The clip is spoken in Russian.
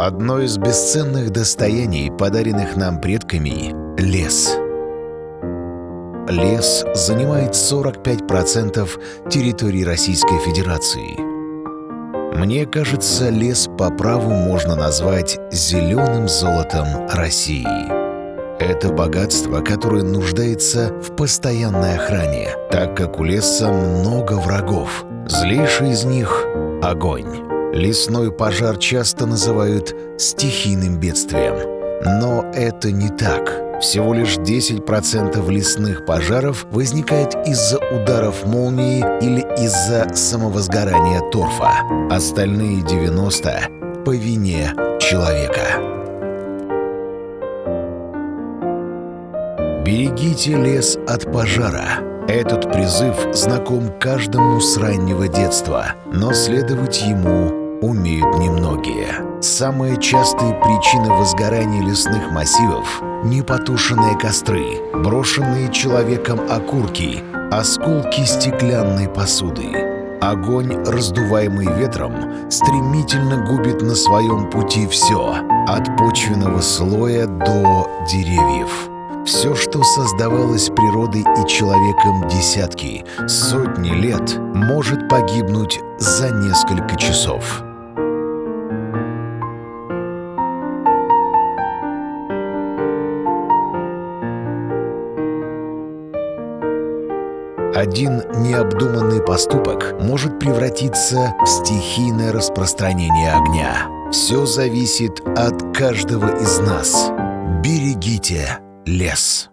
Одно из бесценных достояний, подаренных нам предками — лес. Лес занимает 45% территории Российской Федерации. Мне кажется, лес по праву можно назвать зеленым золотом России. Это богатство, которое нуждается в постоянной охране, так как у леса много врагов. Злейший из них — огонь. Лесной пожар часто называют стихийным бедствием. Но это не так. Всего лишь 10% лесных пожаров возникает из-за ударов молнии или из-за самовозгорания торфа. Остальные 90% по вине человека. Берегите лес от пожара. Этот призыв знаком каждому с раннего детства, но следовать ему умеют немногие. Самые частые причины возгорания лесных массивов — непотушенные костры, брошенные человеком окурки, осколки стеклянной посуды. Огонь, раздуваемый ветром, стремительно губит на своем пути все, от почвенного слоя до деревьев. Все, что создавалось природой и человеком десятки, сотни лет, может погибнуть за несколько часов. Один необдуманный поступок может превратиться в стихийное распространение огня. Все зависит от каждого из нас. Берегите лес.